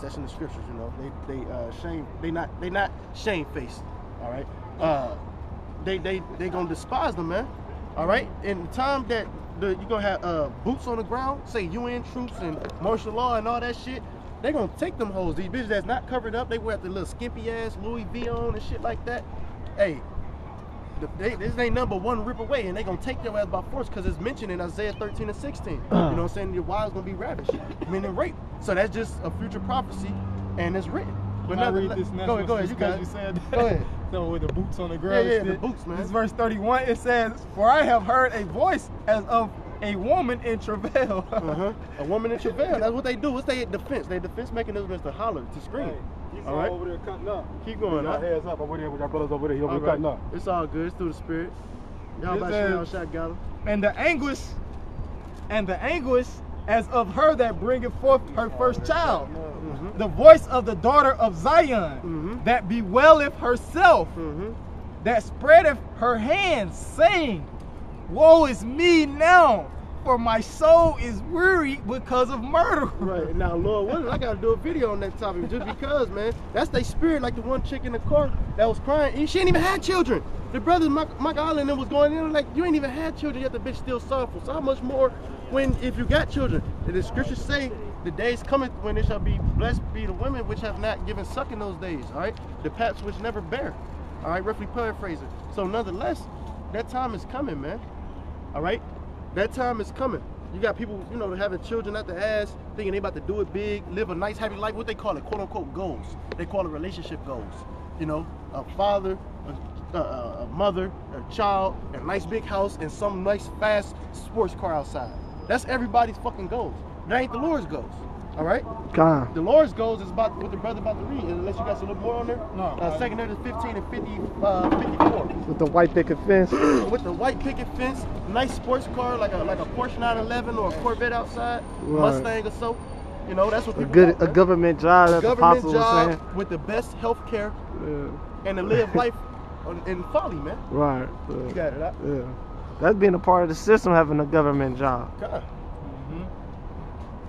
That's in the scriptures, you know. They not shamefaced. All right. They gonna despise them, man. All right. In the time that you gonna have boots on the ground, say UN troops and martial law and all that shit, they gonna take them hoes. These bitches that's not covered up, they wear the little skimpy ass Louis V on and shit like that. Hey, this ain't number one rip away, and they gonna take your ass by force because it's mentioned in Isaiah 13 and 16. You know what I'm saying? Your wives gonna be ravished, meaning rape. So that's just a future prophecy, and it's written. But now read this next one. Go ahead. You said go ahead. So with the boots on the ground. Yeah, the boots, man. This verse 31. It says, "For I have heard a voice as of a woman in travail." A woman in travail. That's what they do. What's their defense? Their defense mechanism is to holler, to scream. Hey, he's all right. over there cutting up. Keep going. Got heads up over there. We got brothers over there. He'll be cutting up. It's all good. It's through the spirit. Y'all about to y'all shot gather. And the anguish, as of her that bringeth forth her first child, the voice of the daughter of Zion, that bewaileth herself, that spreadeth her hands, saying, "Woe is me now, for my soul is weary because of murder." Right. Now, Lord willing, I gotta do a video on that topic just because, man. That's their spirit, like the one chick in the car that was crying. She ain't even had children. The brothers, Mike Island, was going in like, you ain't even had children, yet the bitch still sorrowful. So how much more if you got children? And the scriptures say, the days coming when it shall be blessed be the women which have not given suck in those days, all right? The paps which never bear, all right? Roughly paraphrasing. So nonetheless, that time is coming, man, all right? That time is coming. You got people, you know, having children at the ass, thinking they about to do it big, live a nice, happy life. What they call it, quote unquote, goals. They call it relationship goals. You know, a father, a mother, a child, a nice big house, and some nice fast sports car outside. That's everybody's fucking goals. That ain't the Lord's goals. All right? God. The Lord's goals is about what the brother about to read. Unless you got some little more on there. No. 2 Corinthians 15 and 54. With the white picket fence. With the white picket fence, nice sports car like a Porsche 911 or a Corvette outside, Mustang or so. You know, that's what people want, a government job. That's the apostle was saying. With the best health care and to live life in folly, man. Right. You got it. Yeah. That's being a part of the system, having a government job. God.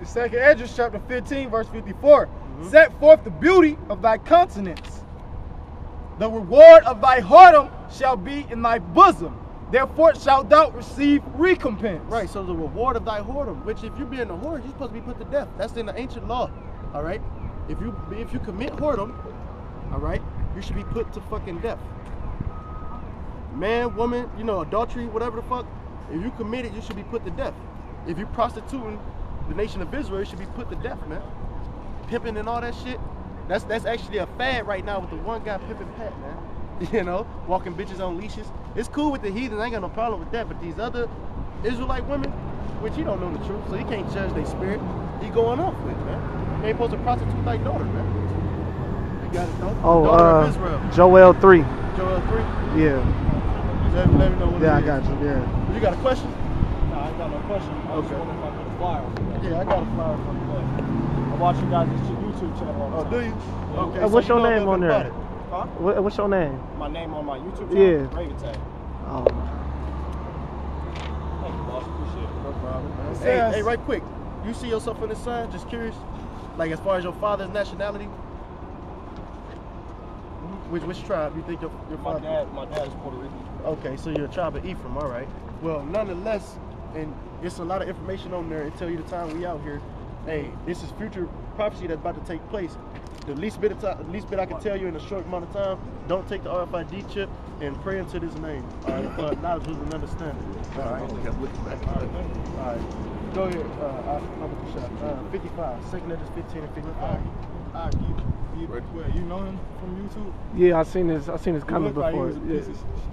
The second Esdras chapter 15 verse 54. Set forth the beauty of thy countenance. The reward of thy whoredom shall be in thy bosom. Therefore shalt thou receive recompense. Right, so the reward of thy whoredom, which if you're being a whore, you're supposed to be put to death. That's in the ancient law. All right? If you commit whoredom, all right, you should be put to fucking death. Man, woman, you know, adultery, whatever the fuck, if you commit it, you should be put to death. If you prostituting the nation of Israel, you should be put to death, man. Pimping and all that shit. That's actually a fad right now with the one guy pimping Pat, man. You know, walking bitches on leashes. It's cool with the heathens, I ain't got no problem with that, but these other Israelite women, which he don't know the truth, so he can't judge their spirit, he going off with, man. They ain't supposed to prostitute like daughter, man. You got it, though? Daughter of Israel. Joel 3. Joel 3? Yeah. Let me know what I got you, You got a question? No, I ain't got no question. I was wondering if I put a flyer. Yeah, I got a flyer from you. I watch you guys' YouTube channel all the time. Oh, do you? Okay. So what's your name on there? Huh? What's your name? My name on my YouTube channel? Yeah. Raven Tag. Oh. Thank you, boss. Appreciate it. No problem. Hey, right quick. You see yourself in this sign? Just curious. Like as far as your father's nationality? Which tribe you think your father? My dad is Puerto Rican. Okay, so you're a tribe of Ephraim, all right. Well, nonetheless, and it's a lot of information on there and tell you the time we out here. Hey, this is future prophecy that's about to take place. The least bit I can tell you in a short amount of time, don't take the RFID chip and pray into this name. All right, for knowledge, wisdom, and understanding. All right. All right. Go ahead. 55. 2 Corinthians 15 and 55. You know him from YouTube? Yeah, I seen his comment before.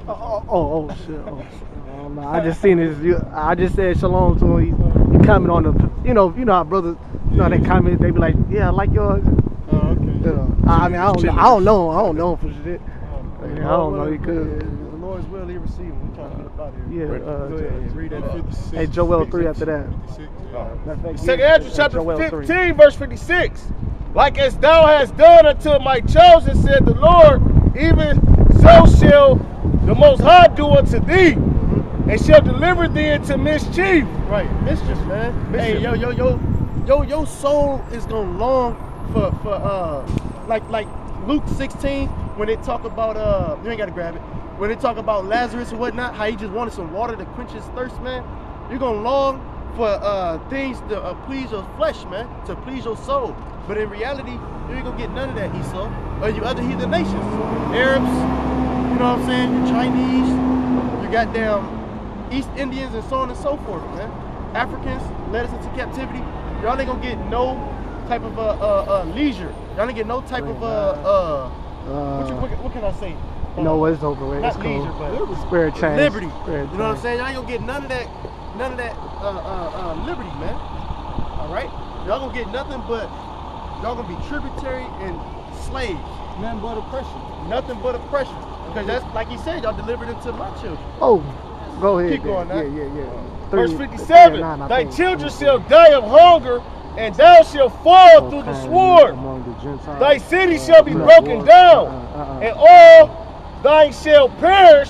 Oh shit. No, I just seen his. I just said shalom to him. He comment on the. You know how brothers. You know they comment. They be like, yeah, I like yours. Oh, okay. You know, I mean, I don't know him for shit. I don't know. He could. The Lord's will, he receive him. We trying to get up out of here. Yeah. Go ahead. Read that. Hey, Joel 3 after that. 2 Esdras chapter 15 verse 56. Like as thou hast done unto my chosen, said the Lord, even so shall the Most High do unto thee, and shall deliver thee into mischief. Right, mischief, man. Mischief. Hey, your soul is gonna long like Luke 16 when they talk about you ain't gotta grab it. When they talk about Lazarus and whatnot, how he just wanted some water to quench his thirst, man. You're gonna long for things to please your flesh, man, to please your soul. But in reality, you ain't gonna get none of that, Esau, or you other heathen nations, Arabs, you know what I'm saying, you Chinese, you goddamn East Indians and so on and so forth, man. Africans led us into captivity. Y'all ain't gonna get no type of leisure. Y'all ain't get no type of what can I say? You know what? It's over with. Not It's cool. leisure, but Spirit change. liberty. Spirit You know what I'm change. saying? Y'all ain't gonna get none of that liberty, man. All right? Y'all gonna get nothing but y'all gonna be tributary and slaves. Nothing but oppression. Nothing but oppression. Because that's like he said, y'all delivered it to my children. Oh, go ahead. Keep going, yeah, man. yeah. Verse 3, 57, 39, I thy think. children shall die of hunger, and thou shalt fall through the sword. Among the Gentiles. Thy city shall be Yeah. broken down, and all thine shall perish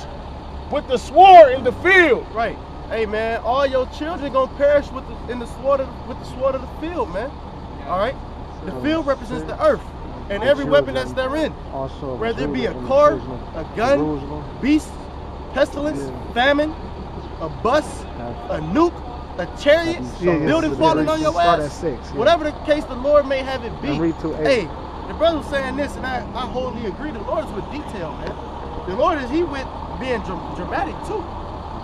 with the sword in the field. Right. Hey man, all your children gonna perish with the sword of the field, man. All right. The field represents the earth and every weapon that's therein. Also, Whether it be a car, a gun, beast, pestilence, famine, a bus, a nuke, a chariot, a building falling on your ass. Whatever the case the Lord may have it be. Hey, the brother was saying this, and I wholly agree. The Lord is with detail, man. The Lord is with being dramatic too.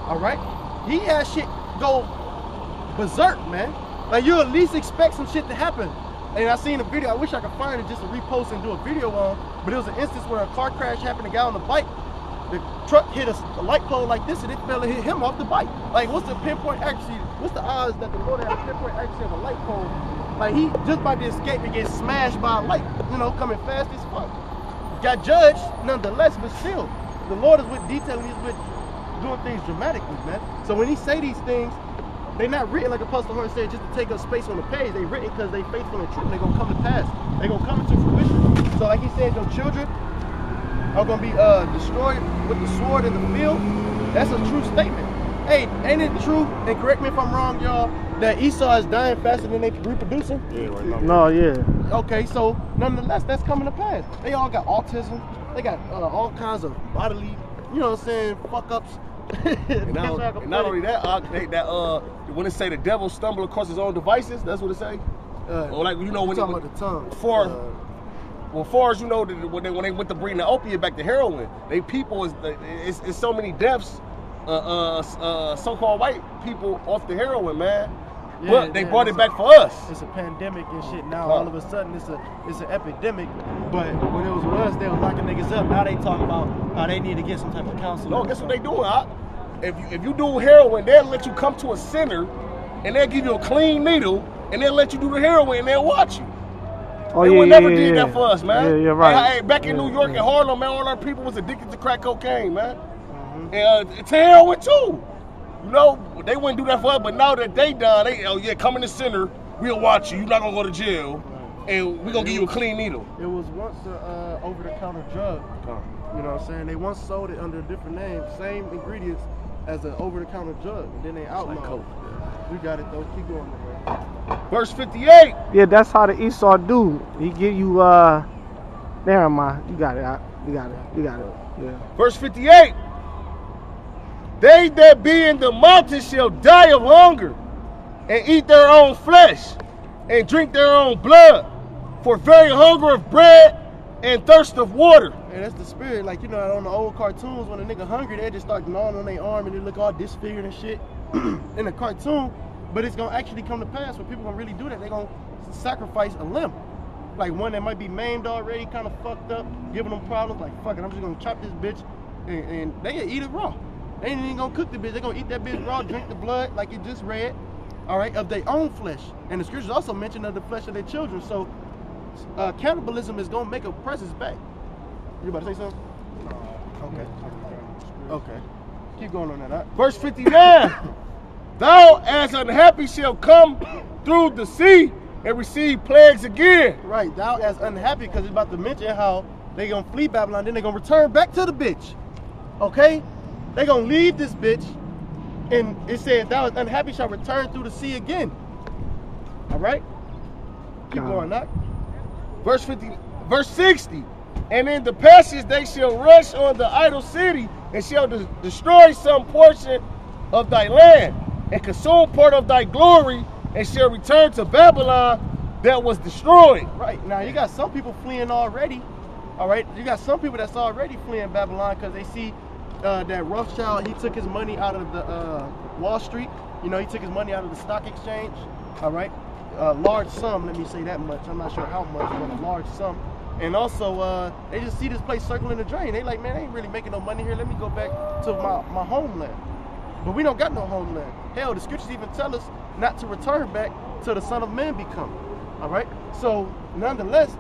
All right. He has shit go berserk, man. Like you at least expect some shit to happen. And I seen a video. I wish I could find it just to repost and do a video on. But it was an instance where a car crash happened. A guy on the bike, the truck hit a light pole like this, and it fell and hit him off the bike. Like, what's the pinpoint accuracy? What's the odds that the Lord had a pinpoint accuracy of a light pole? Like he just by the escape and get smashed by a light, you know, coming fast as fuck. Got judged nonetheless, but still, the Lord is with detail. He's with doing things dramatically, man. So when he say these things, they're not written like Apostle Horn said just to take up space on the page. They written because they faithful and true. They're gonna come to pass. They're gonna come into fruition. So like he said, your children are gonna be destroyed with the sword in the field. That's a true statement. Hey, ain't it true? And correct me if I'm wrong, y'all, that Esau is dying faster than they reproducing? Yeah, right now. No, yeah. Okay, so nonetheless, that's coming to pass. They all got autism. They got all kinds of bodily, you know what I'm saying, fuck ups. And not only that, when it say the devil stumble across his own devices, that's what it say. Or like you know when talking about the tongue. Well, far as you know, when they went to bring the opiate back to heroin, they people it's so many deaths, so-called white people off the heroin, man. Yeah, but they brought it back for us. It's a pandemic and shit now. All of a sudden, it's an epidemic. But when it was with us, they were locking niggas up. Now they talk about how they need to get some type of counseling. No, guess what they doing? If you do heroin, they'll let you come to a center, and they'll give you a clean needle, and they'll let you do the heroin, and they'll watch you. Oh, they yeah, would never yeah, did yeah. that for us, man. Yeah, right. Hey, back in New York and Harlem, man, all our people was addicted to crack cocaine, man. And to heroin too. You know, they wouldn't do that for us, but now that they done, come in the center, we'll watch you. You're not gonna go to jail, and we're gonna give you a clean needle. It was once a over-the-counter drug. You know what I'm saying? They once sold it under a different name, same ingredients as an over-the-counter drug, and then they outlawed it. You got it though. Keep going, man. Verse 58. Yeah, that's how the Esau do. He give you there mind. You got it. You got it. Yeah. Verse 58. They that be in the mountains shall die of hunger, and eat their own flesh, and drink their own blood, for very hunger of bread and thirst of water. And that's the spirit. Like, you know, on the old cartoons, when a nigga hungry, they just start gnawing on their arm and they look all disfigured and shit in a cartoon. But it's gonna actually come to pass when people gonna really do that. They're gonna sacrifice a limb. Like one that might be maimed already, kind of fucked up, giving them problems. Like, fuck it, I'm just gonna chop this bitch, and they gonna eat it raw. They ain't even gonna cook the bitch. They're gonna eat that bitch raw, drink the blood, like you just read, all right, of their own flesh. And the scriptures also mention of the flesh of their children. So cannibalism is gonna make a presence back. You about to say something? Okay. Keep going on that. Huh? Verse 59. Thou as unhappy shall come through the sea and receive plagues again. Right, thou as unhappy, because it's about to mention how they gonna flee Babylon, then they gonna return back to the bitch. Okay? They gonna leave this bitch, and it said, thou as unhappy shall return through the sea again. All right? Keep going, Knock. verse 60. And in the passage they shall rush on the idol city, and shall destroy some portion of thy land, and consume part of thy glory, and shall return to Babylon that was destroyed. Right, now you got some people fleeing already. All right, you got some people that's already fleeing Babylon because they see that Rothschild, he took his money out of the Wall Street. You know, he took his money out of the stock exchange. All right, large sum, let me say that much. I'm not sure how much, but a large sum. And also, they just see this place circling the drain. They like, man, I ain't really making no money here. Let me go back to my homeland. But we don't got no homeland. Hell, the scriptures even tell us not to return back till the Son of Man be come. All right? So, nonetheless,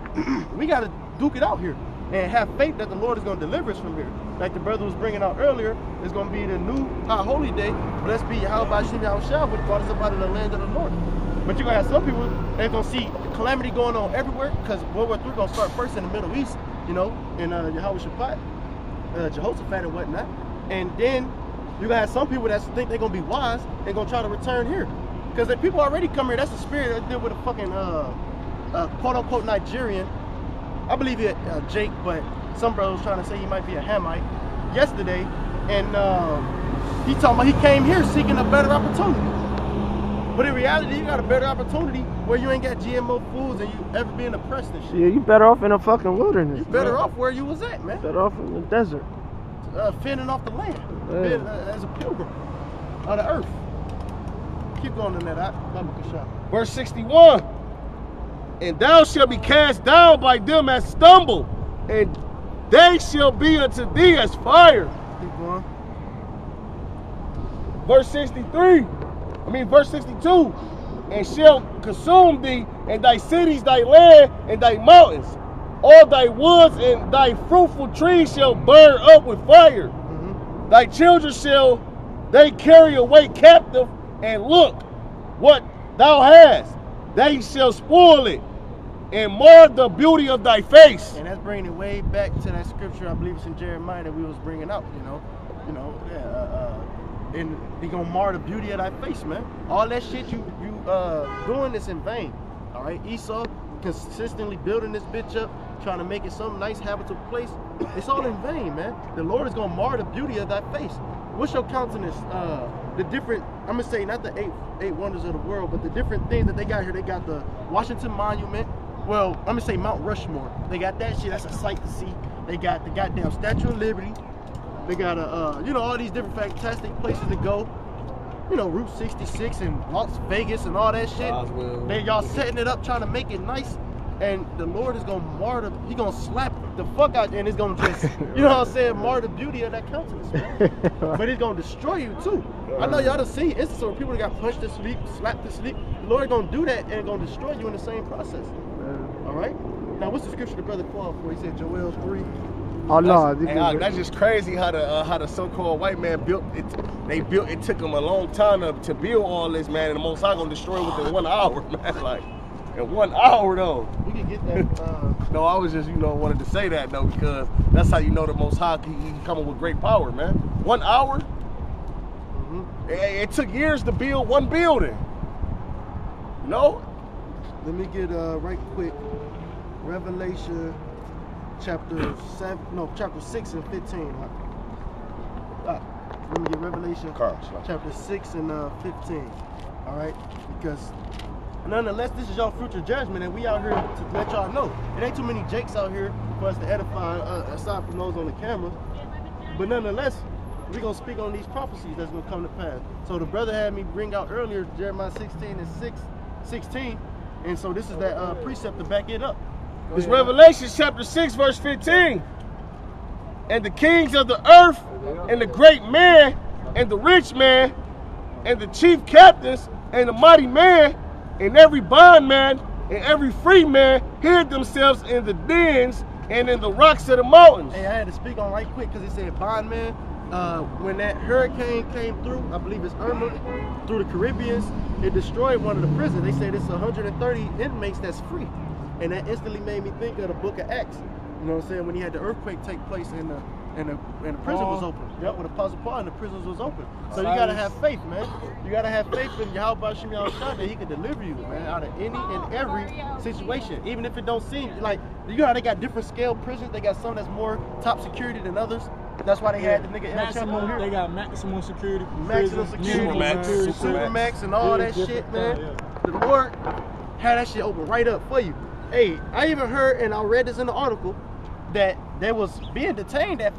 we got to duke it out here and have faith that the Lord is going to deliver us from here. Like the brother was bringing out earlier, it's going to be the new high holy day. Blessed be Yahweh Shem Yahushua, which brought us up out of the land of the Lord. But you're going to have some people that's going to see calamity going on everywhere, because World War III going to start first in the Middle East, you know, in Yahweh Shabbat, Jehoshaphat and whatnot. And then you're going to have some people that think they're going to be wise, they're going to try to return here. Because the people already come here, that's the spirit that deal with a fucking quote-unquote Nigerian. I believe he Jake, but some brother was trying to say he might be a Hamite yesterday. And he talking about he came here seeking a better opportunity. But in reality, you got a better opportunity where you ain't got GMO foods and you ever being oppressed and shit. Yeah, you better off in a fucking wilderness. You better off where you was at, man. Better off in the desert. Fending off the land. As a pilgrim on the earth. Keep going in that. Verse 61. And thou shalt be cast down by them as stumble, and they shall be unto thee as fire. Keep going. Verse 62. And shall consume thee, and thy cities, thy land, and thy mountains. All thy woods and thy fruitful trees shall burn up with fire. Mm-hmm. Thy children shall they carry away captive, and look, what thou hast, they shall spoil it, and mar the beauty of thy face. And that's bringing it way back to that scripture, I believe it's in Jeremiah, that we was bringing out, and he gonna mar the beauty of thy face, man. All that shit you doing is in vain. All right, Esau consistently building this bitch up, trying to make it some nice habitable place. It's all in vain, man. The Lord is gonna mar the beauty of thy face. What's your countenance? The different, I'm gonna say not the eight wonders of the world, but the different things that they got here. They got the Washington Monument. Well, I'm gonna say Mount Rushmore. They got that shit. That's a sight to see. They got the goddamn Statue of Liberty. They got all these different fantastic places to go. You know, Route 66 and Las Vegas and all that shit. Y'all setting it up, trying to make it nice. And the Lord is gonna he gonna slap the fuck out you, and it's gonna just, you know what I'm saying, mar the beauty of that countenance, man. But it's gonna destroy you too. I know y'all done seen instances where people got punched to sleep, slapped to sleep. The Lord gonna do that and gonna destroy you in the same process. All right. Now, what's the scripture the brother qualified for? He said Joel 3. Oh no, that's just crazy how the so-called white man built it. It took them a long time to build all this, man, and the Most High gonna destroy it within 1 hour, man. Like in 1 hour though. We can get that. No, I was just wanted to say that though, because that's how you know the Most High he coming with great power, man. 1 hour. Mm-hmm. It took years to build one building. You know. Let me get right quick. Revelation. Chapter 6 and 15. Let me get Revelation chapter 6 and 15. All right, because nonetheless, this is your future judgment, and we out here to let y'all know. It ain't too many Jakes out here for us to edify, aside from those on the camera. But nonetheless, we're gonna speak on these prophecies that's gonna come to pass. So the brother had me bring out earlier Jeremiah 16 and 16, and so this is that precept to back it up. It's Revelation chapter 6, verse 15. And the kings of the earth, and the great man, and the rich man, and the chief captains, and the mighty man, and every bondman, and every free man hid themselves in the dens and in the rocks of the mountains. Hey, I had to speak on right quick because it said bondman. When that hurricane came through, I believe it's Irma, through the Caribbeans, it destroyed one of the prisons. They said it's 130 inmates that's free. And that instantly made me think of the book of Acts. You know what I'm saying? When he had the earthquake take place in and the prison was open. Yep, with Apostle Paul and the prisons was open. So you gotta have faith, man. You gotta have faith in Yahweh Shem Yahushua that he can deliver you, man, out of any and every situation. Even if it don't seem like, you know how they got different scale prisons, they got some that's more top security than others. That's why they had the nigga El Chapo here. They got maximum security. Maximum security, Supermax and all that shit, man. The Lord had that shit open right up for you. Hey, I even heard, and I read this in the article, that they was being detained at